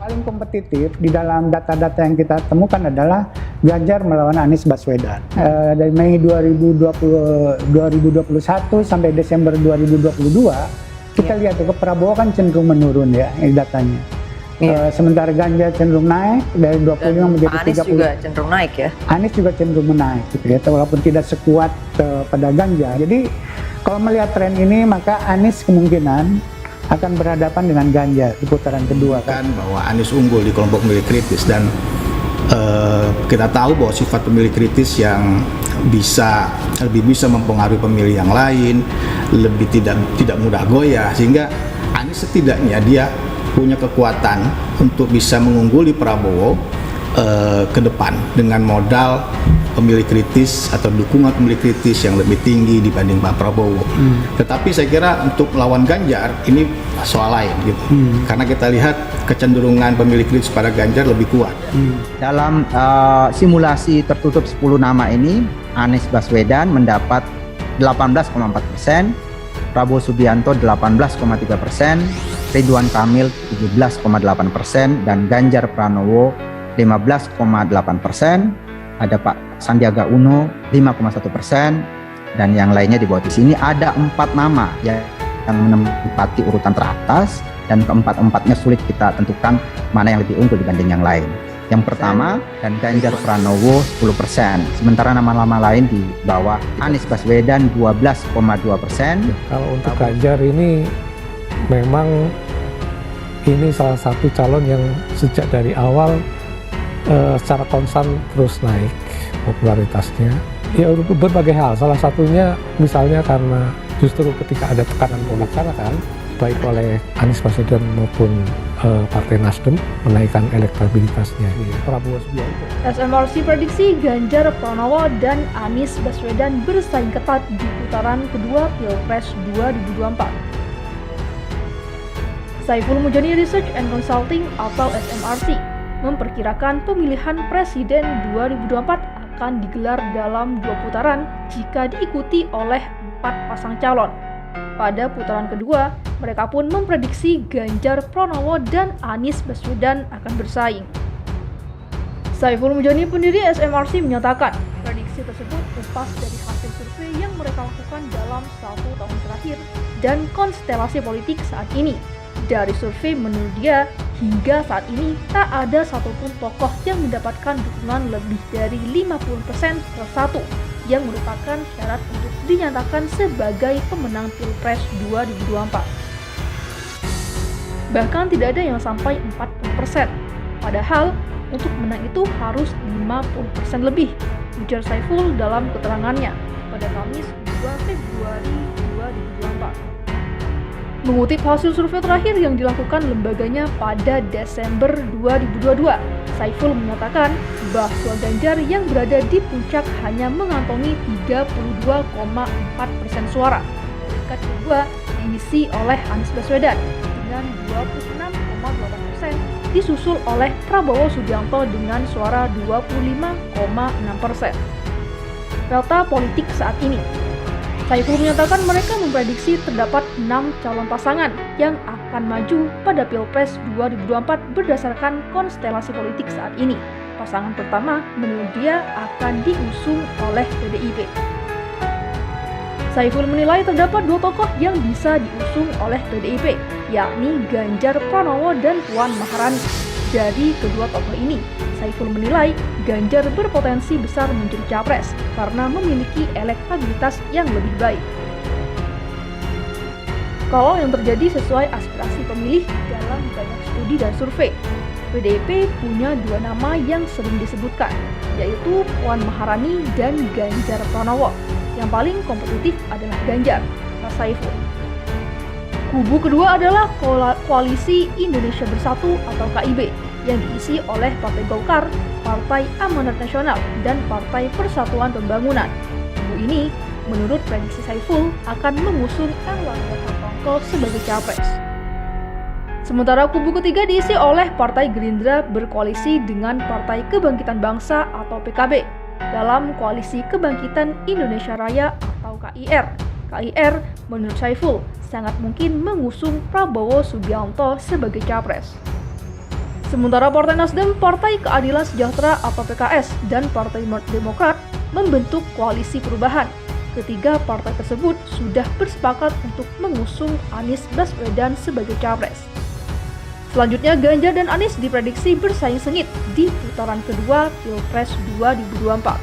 Paling kompetitif di dalam data-data yang kita temukan adalah Ganjar melawan Anies Baswedan. Dari Mei 2021 sampai Desember 2022, kita lihat ke Prabowo kan cenderung menurun ya datanya. Sementara Ganjar cenderung naik dari 25 menjadi 30. Anies juga cenderung naik ya? Anies juga cenderung menaik gitu ya, walaupun tidak sekuat pada Ganjar. Jadi kalau melihat tren ini maka Anies kemungkinan akan berhadapan dengan Ganjar di putaran kedua kan bahwa Anies unggul di kelompok pemilih kritis dan kita tahu bahwa sifat pemilih kritis yang lebih bisa mempengaruhi pemilih yang lain, lebih tidak mudah goyah, sehingga Anies setidaknya dia punya kekuatan untuk bisa mengungguli Prabowo ke depan dengan modal pemilih kritis atau dukungan pemilih kritis yang lebih tinggi dibanding Pak Prabowo. Tetapi saya kira untuk melawan Ganjar ini soal lain gitu. Karena kita lihat kecenderungan pemilih kritis pada Ganjar lebih kuat. Dalam simulasi tertutup 10 nama ini, Anies Baswedan mendapat 18,4%, Prabowo Subianto 18,3%, Ridwan Kamil 17,8%, dan Ganjar Pranowo 15,8%, ada Pak Sandiaga Uno 5,1%, dan yang lainnya di bawah di sini ada 4 nama yang menempati urutan teratas, dan keempat-empatnya sulit kita tentukan mana yang lebih unggul dibanding yang lain. Yang pertama, dan Ganjar Pranowo 10%, sementara nama-nama lain di bawah Anies Baswedan 12,2%. Kalau untuk Ganjar ini memang ini salah satu calon yang sejak dari awal secara konstan terus naik popularitasnya. Ya berbagai hal, salah satunya misalnya karena justru ketika ada tekanan politik kan, baik oleh Anies Baswedan maupun Partai Nasdem menaikkan elektabilitasnya. Prabowo Subianto. SMRC prediksi Ganjar Pranowo dan Anies Baswedan bersaing ketat di putaran kedua Pilpres 2024. Saiful Mujani Research and Consulting atau SMRC memperkirakan pemilihan presiden 2024 akan digelar dalam 2 putaran jika diikuti oleh 4 pasang calon. Pada putaran kedua, mereka pun memprediksi Ganjar Pranowo dan Anies Baswedan akan bersaing. Saiful Mujani, pendiri SMRC, menyatakan prediksi tersebut lepas dari hasil survei yang mereka lakukan dalam 1 tahun terakhir dan konstelasi politik saat ini. Dari survei menurut dia, hingga saat ini tak ada satupun tokoh yang mendapatkan dukungan lebih dari 50% per 1, yang merupakan syarat untuk dinyatakan sebagai pemenang Pilpres 2024. Bahkan tidak ada yang sampai 40%. Padahal, untuk menang itu harus 50% lebih, ujar Saiful dalam keterangannya pada Kamis 2 Februari 2024. Mengutip hasil survei terakhir yang dilakukan lembaganya pada Desember 2022, Saiful menyatakan bahwa Ganjar yang berada di puncak hanya mengantongi 32,4% suara. Peringkat kedua diisi oleh Anies Baswedan dengan 26,8%, disusul oleh Prabowo Subianto dengan suara 25,6%. Peta politik saat ini, Saiful menyatakan mereka memprediksi terdapat 6 calon pasangan yang akan maju pada Pilpres 2024 berdasarkan konstelasi politik saat ini. Pasangan pertama menurut dia akan diusung oleh PDIP. Saiful menilai terdapat 2 tokoh yang bisa diusung oleh PDIP, yakni Ganjar Pranowo dan Puan Maharani. Dari kedua tokoh ini, Saiful menilai Ganjar berpotensi besar menjadi capres karena memiliki elektabilitas yang lebih baik. Kalau yang terjadi sesuai aspirasi pemilih dalam banyak studi dan survei, PDIP punya 2 nama yang sering disebutkan, yaitu Puan Maharani dan Ganjar Pranowo. Yang paling kompetitif adalah Ganjar, kata Saiful. Kubu kedua adalah Koalisi Indonesia Bersatu atau KIB yang diisi oleh Partai Golkar, Partai Amanat Nasional, dan Partai Persatuan Pembangunan. Kubu ini, menurut prediksi Saiful, akan mengusung Erlangga Hartarto sebagai capres. Sementara kubu ketiga diisi oleh Partai Gerindra berkoalisi dengan Partai Kebangkitan Bangsa atau PKB dalam Koalisi Kebangkitan Indonesia Raya atau KIR. KIR, menurut Saiful, sangat mungkin mengusung Prabowo Subianto sebagai capres. Sementara Partai Nasdem, Partai Keadilan Sejahtera atau PKS, dan Partai Demokrat membentuk koalisi perubahan. Ketiga partai tersebut sudah bersepakat untuk mengusung Anies Baswedan sebagai capres. Selanjutnya, Ganjar dan Anies diprediksi bersaing sengit di putaran kedua Pilpres 2024.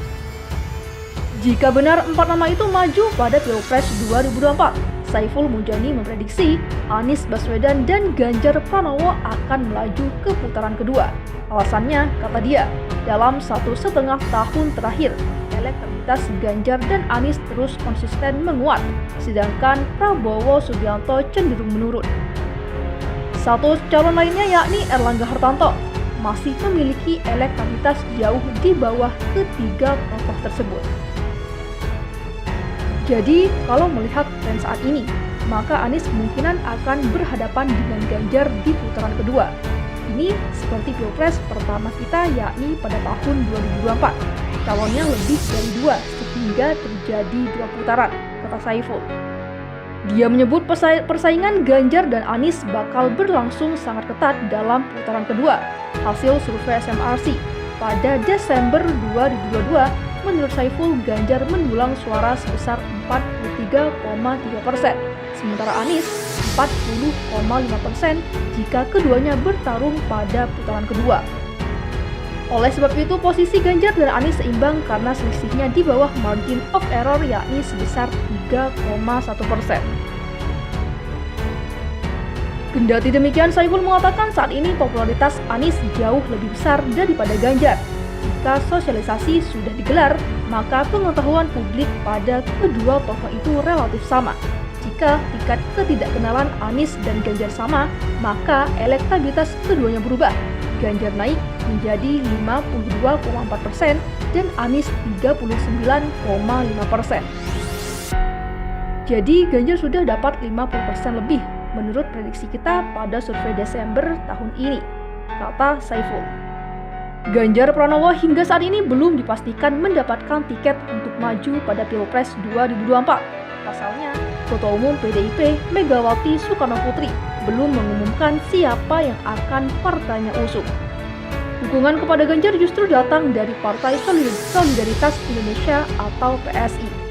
Jika benar 4 nama itu maju pada Pilpres 2024, Saiful Mujani memprediksi Anies Baswedan dan Ganjar Pranowo akan melaju ke putaran kedua. Alasannya, kata dia, dalam 1,5 tahun terakhir, elektabilitas Ganjar dan Anies terus konsisten menguat, sedangkan Prabowo Subianto cenderung menurun. Satu calon lainnya yakni Erlangga Hartarto masih memiliki elektabilitas jauh di bawah ketiga tokoh tersebut. Jadi, kalau melihat tren saat ini, maka Anies kemungkinan akan berhadapan dengan Ganjar di putaran kedua. Ini seperti Pilpres pertama kita yakni pada tahun 2024. Calonnya lebih dari 2 sehingga terjadi 2 putaran, kata Saiful. Dia menyebut persaingan Ganjar dan Anies bakal berlangsung sangat ketat dalam putaran kedua. Hasil survei SMRC pada Desember 2022 menurut Saiful, Ganjar mendulang suara sebesar 43,3%, sementara Anies 40,5% jika keduanya bertarung pada putaran kedua. Oleh sebab itu, posisi Ganjar dan Anies seimbang karena selisihnya di bawah margin of error yakni sebesar 3,1%. Kendati demikian, Saiful mengatakan saat ini popularitas Anies jauh lebih besar daripada Ganjar. Jika sosialisasi sudah digelar, maka pengetahuan publik pada kedua tokoh itu relatif sama. Jika tingkat ketidakkenalan Anies dan Ganjar sama, maka elektabilitas keduanya berubah. Ganjar naik menjadi 52,4% dan Anies 39,5%. Jadi Ganjar sudah dapat 50% lebih menurut prediksi kita pada survei Desember tahun ini, kata Saiful. Ganjar Pranowo hingga saat ini belum dipastikan mendapatkan tiket untuk maju pada Pilpres 2024. Pasalnya, Ketua Umum PDIP Megawati Soekarnoputri belum mengumumkan siapa yang akan partainya usung. Dukungan kepada Ganjar justru datang dari Partai Solidaritas Indonesia atau PSI.